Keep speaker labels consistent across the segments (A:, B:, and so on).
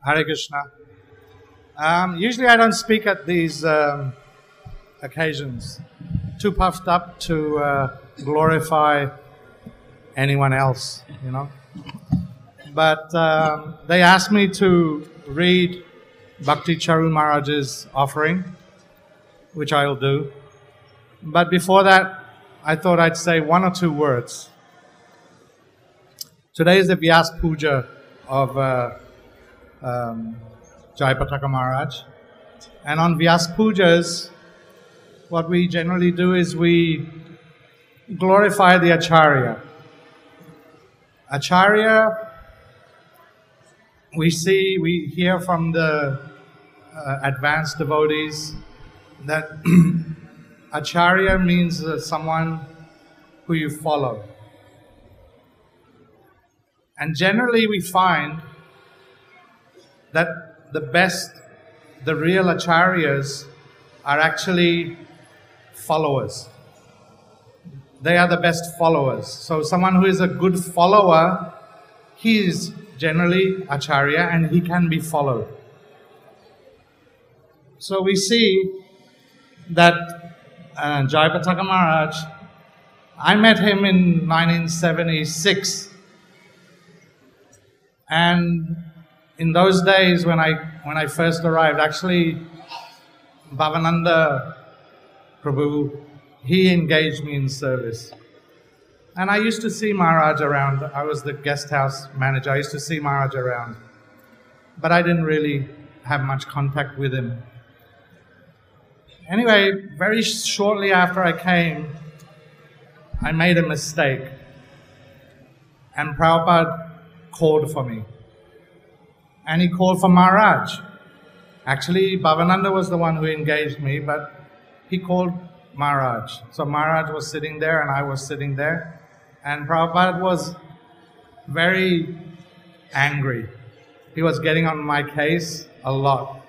A: Hare Krishna. Usually I don't speak at these occasions. Too puffed up to glorify anyone else, you know. But they asked me to read Bhakti Charu Maharaj's offering, which I'll do. But before that, I thought I'd say one or two words. Today is the Vyasa Puja of Jayapataka Maharaj. And on Vyasa Pujas, what we generally do is we glorify the Acharya. Acharya, we hear from the advanced devotees that Acharya means someone who you follow. And generally we find that the real Acharyas are actually followers. They are the best followers. So someone who is a good follower, he is generally Acharya and he can be followed. So we see that Jayapataka Maharaj, I met him in 1976. And in those days when I first arrived, actually Bhavananda Prabhu, he engaged me in service. And I used to see Maharaj around. I was the guest house manager. I used to see Maharaj around. But I didn't really have much contact with him. Anyway, very shortly after I came, I made a mistake. And Prabhupada called for me. And he called for Maharaj. Actually, Bhavananda was the one who engaged me, but he called Maharaj. So Maharaj was sitting there and I was sitting there. And Prabhupada was very angry. He was getting on my case a lot.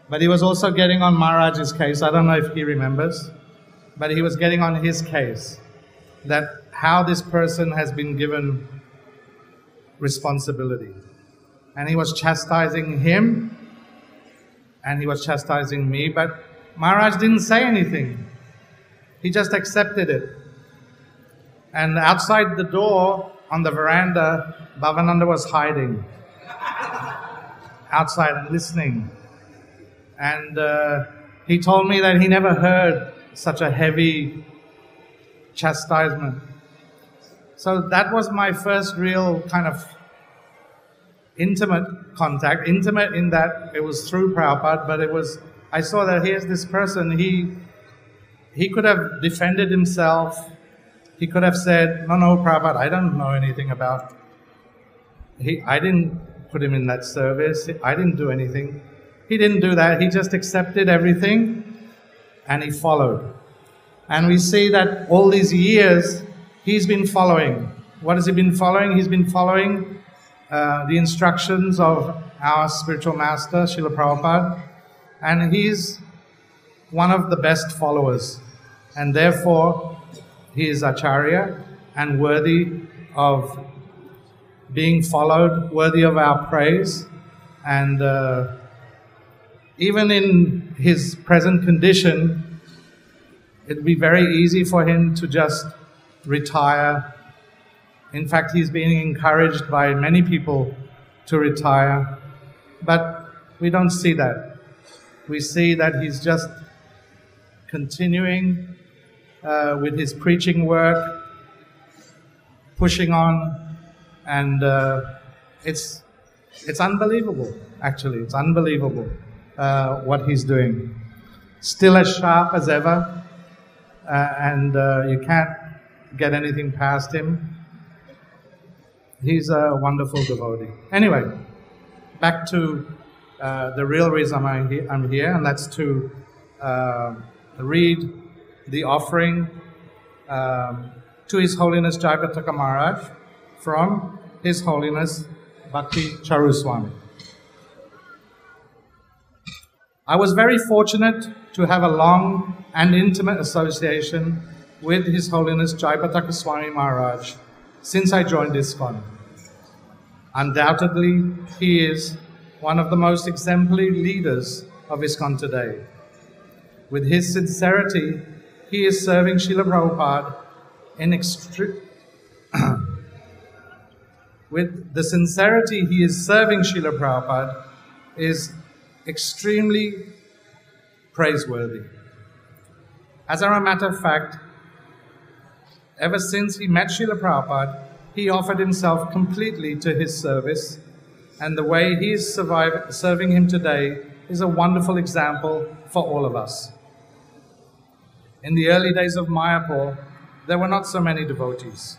A: But he was also getting on Maharaj's case. I don't know if he remembers. But he was getting on his case. That how this person has been given responsibility. And he was chastising him. And he was chastising me. But Maharaj didn't say anything. He just accepted it. And outside the door, on the veranda, Bhavananda was hiding. Outside and listening. And he told me that he never heard such a heavy chastisement. So that was my first real kind of intimate contact. Intimate in that it was through Prabhupada, but it was, I saw that here's this person, he could have defended himself. He could have said, no, Prabhupada, I don't know anything about, I didn't put him in that service, I didn't do anything. He didn't do that, he just accepted everything and he followed. And we see that all these years, he's been following. What has he been following? He's been following the instructions of our spiritual master, Srila Prabhupada. And he's one of the best followers. And therefore, he is Acharya and worthy of being followed, worthy of our praise. And even in his present condition, it would be very easy for him to just retire. In fact, he's being encouraged by many people to retire. But we don't see that. We see that he's just continuing with his preaching work, pushing on, and it's unbelievable, actually. It's unbelievable what he's doing. Still as sharp as ever, and you can't get anything past him. He's a wonderful devotee. Anyway, back to the real reason I'm here, and that's to read the offering to His Holiness Jayapataka Maharaj from His Holiness Bhakti Charu Swami. I was very fortunate to have a long and intimate association with His Holiness Jayapataka Swami Maharaj since I joined ISKCON. Undoubtedly, he is one of the most exemplary leaders of ISKCON today. With his sincerity, he is serving Srila Prabhupada with the sincerity he is serving Srila Prabhupada is extremely praiseworthy. As a matter of fact, ever since he met Srila Prabhupada, he offered himself completely to his service, and the way he is serving him today is a wonderful example for all of us. In the early days of Mayapur, there were not so many devotees.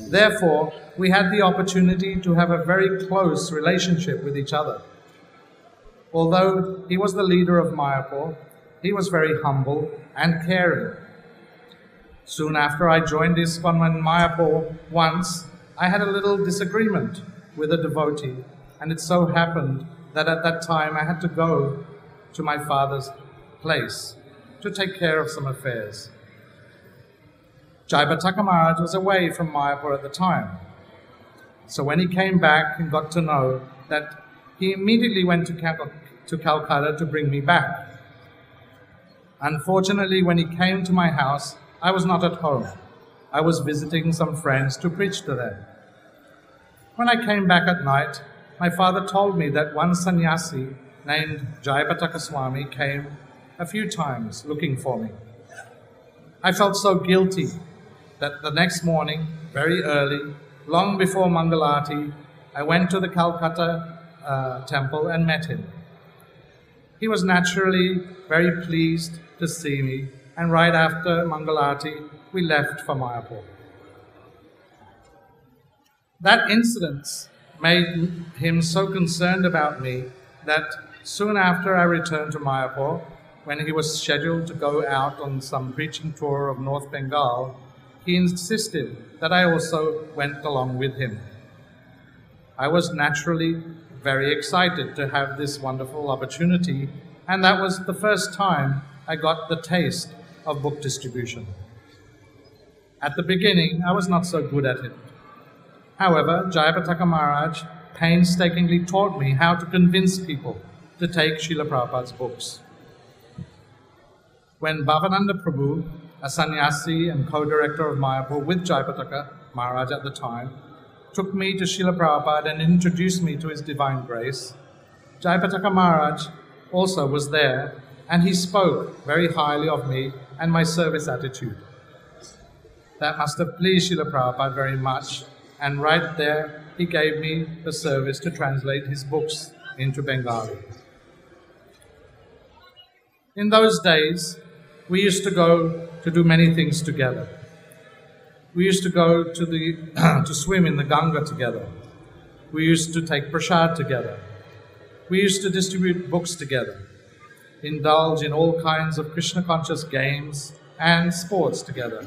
A: Therefore, we had the opportunity to have a very close relationship with each other. Although he was the leader of Mayapur, he was very humble and caring. Soon after I joined ISKCON in Mayapur, once I had a little disagreement with a devotee, and it so happened that at that time I had to go to my father's place to take care of some affairs. Jayapataka Maharaj was away from Mayapur at the time. So when he came back and got to know that, he immediately went to Calcutta to bring me back. Unfortunately, when he came to my house, I was not at home. I was visiting some friends to preach to them. When I came back at night, my father told me that one sannyasi named Jayapataka Swami came a few times looking for me. I felt so guilty that the next morning, very early, long before Mangalarti, I went to the Calcutta temple and met him. He was naturally very pleased to see me, and right after Mangalarti, we left for Mayapur. That incident made him so concerned about me that soon after I returned to Mayapur, when he was scheduled to go out on some preaching tour of North Bengal, he insisted that I also went along with him. I was naturally very excited to have this wonderful opportunity, and that was the first time I got the taste of book distribution. At the beginning, I was not so good at it. However, Jayapataka Maharaj painstakingly taught me how to convince people to take Srila Prabhupada's books. When Bhavananda Prabhu, a sannyasi and co-director of Mayapur with Jayapataka Maharaj at the time, took me to Srila Prabhupada and introduced me to his divine grace, Jayapataka Maharaj also was there, and he spoke very highly of me and my service attitude. That must have pleased Srila Prabhupada very much, and right there he gave me the service to translate his books into Bengali. In those days, we used to go to do many things together. We used to go to swim in the Ganga together. We used to take prasad together. We used to distribute books together, indulge in all kinds of Krishna-conscious games and sports together.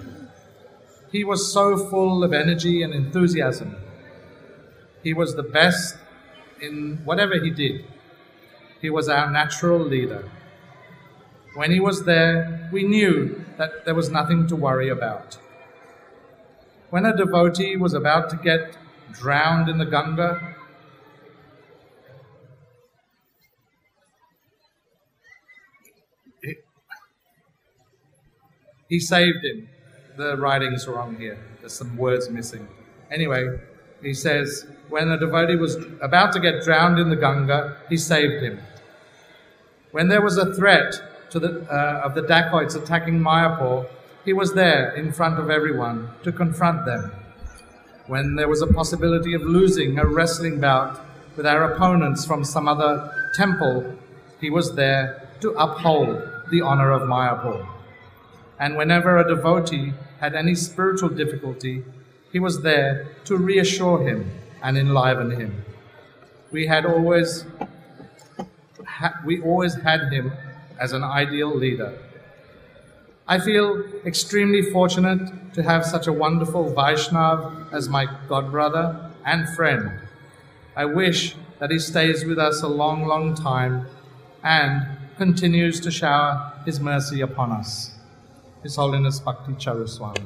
A: He was so full of energy and enthusiasm. He was the best in whatever he did. He was our natural leader. When he was there, we knew that there was nothing to worry about. When a devotee was about to get drowned in the Ganga, he saved him. The writing's wrong here. There's some words missing. Anyway, he says, when a devotee was about to get drowned in the Ganga, he saved him. When there was a threat of the dacoits attacking Mayapur, he was there in front of everyone to confront them. When there was a possibility of losing a wrestling bout with our opponents from some other temple, he was there to uphold the honor of Mayapur. And whenever a devotee had any spiritual difficulty, he was there to reassure him and enliven him. We always had him as an ideal leader. I feel extremely fortunate to have such a wonderful Vaishnav as my godbrother and friend. I wish that he stays with us a long, long time and continues to shower his mercy upon us. His Holiness Bhakti Charu Swami.